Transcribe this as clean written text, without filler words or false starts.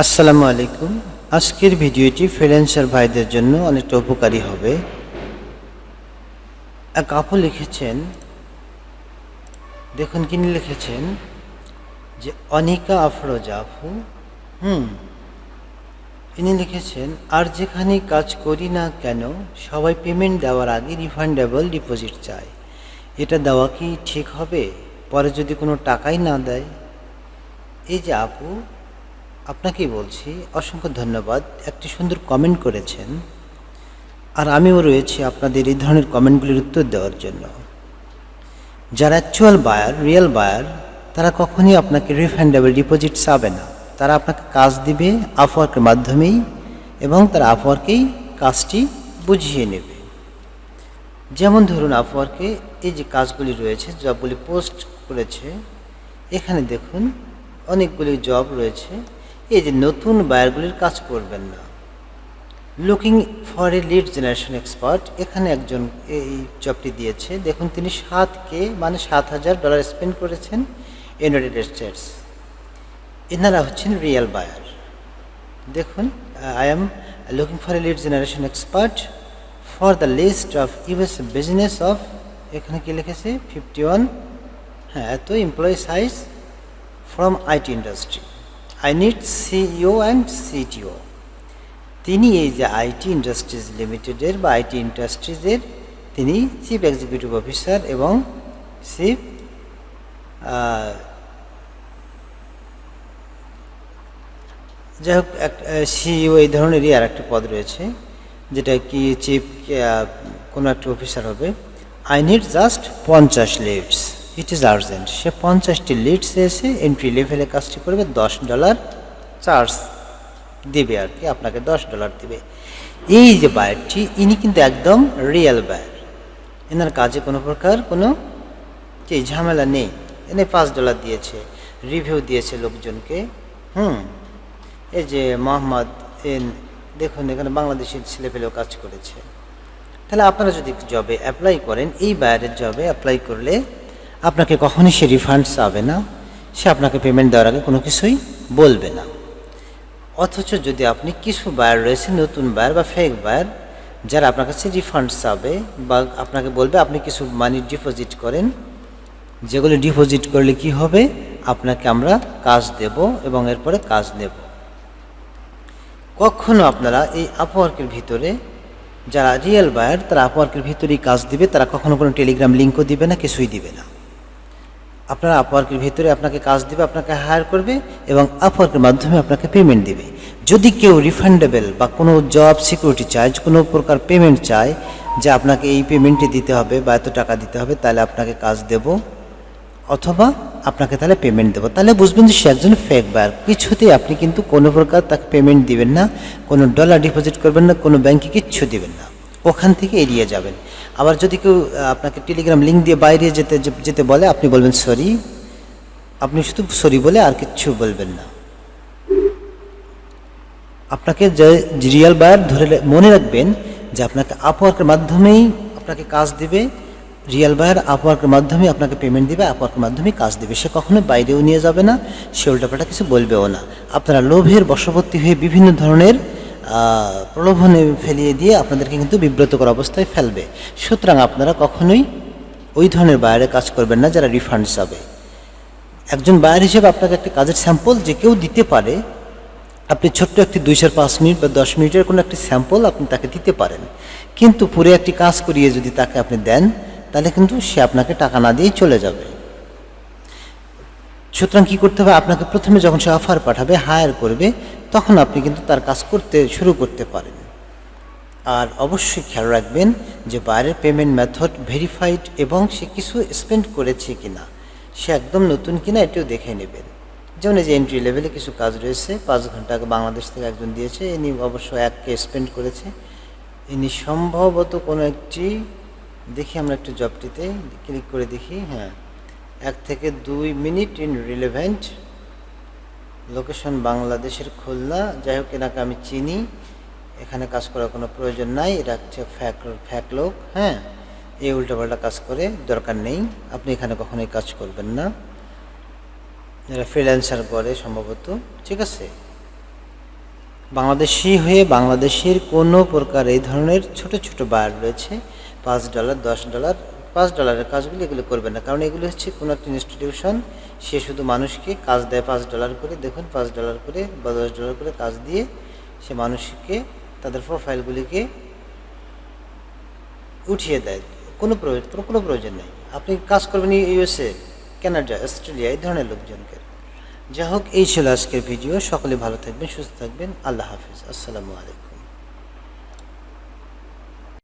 আসসালামু আলাইকুম। আজকের ভিডিওটি ফ্রিল্যান্সার ভাইদের জন্য অনেকটা উপকারী হবে। এক আপু লিখেছেন, দেখুন কিনি লিখেছেন যে অনিকা আফরোজা আপু। ইনি লিখেছেন, আর যেখানে কাজ করি না কেন সবাই পেমেন্ট দেওয়ার আগে রিফান্ডেবল ডিপোজিট চায়। এটা দেওয়া কি ঠিক হবে? পরে যদি কোনো টাকাই না দেয়? এই যে আপু, আপনাকেই বলছি অসংখ্য ধন্যবাদ, একটি সুন্দর কমেন্ট করেছেন। আর আমিও রয়েছি আপনাদের এই ধরনের কমেন্টগুলির উত্তর দেওয়ার জন্য। যারা অ্যাকচুয়াল বায়ার, রিয়েল বায়ার, তারা কখনই আপনাকে রিফান্ডেবল ডিপোজিট চাবে না। তারা আপনাকে কাজ দিবে আপওয়ার্কের মাধ্যমেই, এবং তারা আপওয়ার্কেই কাজটি বুঝিয়ে নেবে। যেমন ধরুন, আপওয়ার্কে এই যে কাজগুলি রয়েছে, জবগুলি পোস্ট করেছে, এখানে দেখুন অনেকগুলি জব রয়েছে। এই যে নতুন বায়ারগুলির কাজ করবেন না। Looking for a lead generation expert, এখানে একজন এই জবটি দিয়েছে। দেখুন তিনি 7K মানে $7,000 স্পেন্ড করেছেন ইউনাইটেড স্টেটস। এনারা হচ্ছেন রিয়েল বায়ার। দেখুন, I am looking for a lead generation expert for the list of US business of, এখানে কি লিখেছে 51, এত employee size from IT industry. I need CEO and CTO. তিনি এই যে আইটি ইন্ডাস্ট্রিজ লিমিটেডের বা আইটি ইন্ডাস্ট্রিজের তিনি চিফ এক্সিকিউটিভ অফিসার এবং চিফ যাই হোক সিইও এই ধরনেরই আর একটা পদ রয়েছে, যেটা কি চিফ কোনো একটা অফিসার হবে। I need just 50 leads, it is urgent. সে 50টি লিডস এসে এন্ট্রি লেভেলে কাজটি করবে, $10 চার্জ দেবে আর কি, আপনাকে $10 দেবে। এই যে বায়ারটি, ইনি কিন্তু একদম রিয়েল বায়ার। এনার কাজে কোনো প্রকার কোনো ঝামেলা নেই। এনে $5 দিয়েছে, রিভিউ দিয়েছে লোকজনকে। এই যে মোহাম্মদ এন, দেখুন এখানে বাংলাদেশের ছেলেপেলেও কাজ করেছে। তাহলে আপনারা যদি জবে অ্যাপ্লাই করেন, এই বায়ারের জবে অ্যাপ্লাই করলে আপনাকে কখনই সে রিফান্ড চাবে না, সে আপনাকে পেমেন্ট দেওয়ার আগে কোনো কিছুই বলবে না। অথচ যদি আপনি কিছু বায়ার রয়েছে, নতুন বায়ার বা ফেক বায়ার, যারা আপনার কাছে রিফান্ড চাবে বা আপনাকে বলবে আপনি কিছু মানি ডিপোজিট করেন, যেগুলো ডিপোজিট করলে কি হবে, আপনাকে আমরা কাজ দেব এবং এরপরে কাজ নেব। কখনো আপনারা এই আপওয়ার্কের ভিতরে, যারা রিয়েল বায়ার তারা আপওয়ার্কের ভিতরেই কাজ দিবে, তারা কখনো কোনো টেলিগ্রাম লিঙ্কও দিবে না, কিছুই দিবে না। আপনারা আপওয়ার্কের ভিতরে আপনাকে কাজ দিবে, আপনাকে হায়ার করবে এবং আপওয়ার্কের মাধ্যমে আপনাকে পেমেন্ট দিবে। যদি কেউ রিফান্ডেবল বা কোনো জব সিকিউরিটি চায়, কোনো প্রকার পেমেন্ট চায় যে আপনাকে এই পেমেন্টটি দিতে হবে বা এত টাকা দিতে হবে, তাহলে আপনাকে কাজ দেব অথবা আপনাকে তাহলে পেমেন্ট দেবো, তাহলে বুঝবেন যে সে একজন ফেক বায়ার। কিছুতেই আপনি কিন্তু কোনো প্রকার তাকে পেমেন্ট দিবেন না, কোনো ডলার ডিপোজিট করবেন না, কোনো ব্যাংকে কিচ্ছু দিবেন না, ওখান থেকে এড়িয়ে যাবেন। আবার যদি কেউ আপনাকে টেলিগ্রাম লিঙ্ক দিয়ে বাইরে যেতে বলে, আপনি বলবেন সরি, আপনি শুধু সরি বলে আর কিচ্ছু বলবেন না। আপনাকে যে রিয়েল বায়ার ধরে মনে রাখবেন যে আপনাকে আপওয়ার্কের মাধ্যমেই আপনাকে কাজ দিবে, রিয়েল বায়ার আপওয়ার্কের মাধ্যমে আপনাকে পেমেন্ট দিবে, আপওয়ার্কের মাধ্যমে কাজ দিবে। সে কখনো বাইরেও নিয়ে যাবে না, সে উল্টাপাল্টা কিছু বলবেও না। আপনারা লোভের বশবর্তী হয়ে বিভিন্ন ধরনের প্রলোভনে ফেলিয়ে দিয়ে আপনাদেরকে কিন্তু বিব্রতকর অবস্থায় ফেলবে। সুতরাং আপনারা কখনোই ওই ধরনের বায়ারে কাজ করবেন না যারা রিফান্ড চাবে। একজন বায়ার হিসেবে আপনাকে একটা কাজের স্যাম্পল যে কেউ দিতে পারে, আপনি ছোট্ট একটি 2-5 মিনিট বা 10 মিনিটের কোনো একটি স্যাম্পল আপনি তাকে দিতে পারেন, কিন্তু পুরো একটি কাজ করিয়ে যদি তাকে আপনি দেন, তাহলে কিন্তু সে আপনাকে টাকা না দিয়েই চলে যাবে। সুতরাং কী করতে হবে, আপনাকে প্রথমে যখন সে অফার পাঠাবে, হায়ার করবে, তখন আপনি কিন্তু তার কাজ করতে শুরু করতে পারেন। আর অবশ্যই খেয়াল রাখবেন যে বায়ারের পেমেন্ট মেথড ভেরিফাইড এবং সে কিছু স্পেন্ড করেছে কিনা, সে একদম নতুন কিনা এটিও দেখে নেবেন। যেমন এই যে এন্ট্রি লেভেলে কিছু কাজ রয়েছে, 5 ঘন্টা আগে বাংলাদেশ থেকে একজন দিয়েছে, ইনি অবশ্য 1K স্পেন্ড করেছে। ইনি সম্ভবত কোনো একটি, দেখি আমরা একটু জবটিতে ক্লিক করে দেখি, 1 থেকে 2 মিনিট ইন রিলেভেন্ট, লোকেশন বাংলাদেশের খুলনা। যাই হোক, এনাকে আমি চিনি, এখানে কাজ করার কোনো প্রয়োজন নাই, এটা হচ্ছে ফ্যাক লোক। এই উল্টাপাল্টা কাজ করে দরকার নেই, আপনি এখানে কখনোই কাজ করবেন না। এরা ফ্রিল্যান্সার করে সম্ভবত, ঠিক আছে। বাংলাদেশি হয়ে বাংলাদেশের কোনো প্রকার এই ধরনের ছোট ছোট বায়ার রয়েছে, $5, $10, $5 কাজগুলো এগুলো করবে না, কারণ এগুলো হচ্ছে কোনো একটা ইনস্টিটিউশন, সে শুধু মানুষকে কাজ দেয় $5 করে। দেখুন, $5 করে বা $10 করে কাজ দিয়ে সে মানুষকে তাদের প্রোফাইলগুলিকে উঠিয়ে দেয়। কোনো প্রয়োজন নেই। আপনি কাজ করবেন USA, কানাডা, অস্ট্রেলিয়া, এই ধরনের লোকজনকে। যাই হোক, এই ছিল আজকের ভিডিও। সকলে ভালো থাকবেন, সুস্থ থাকবেন। আল্লাহ হাফিজ। আসসালামু আলাইকুম।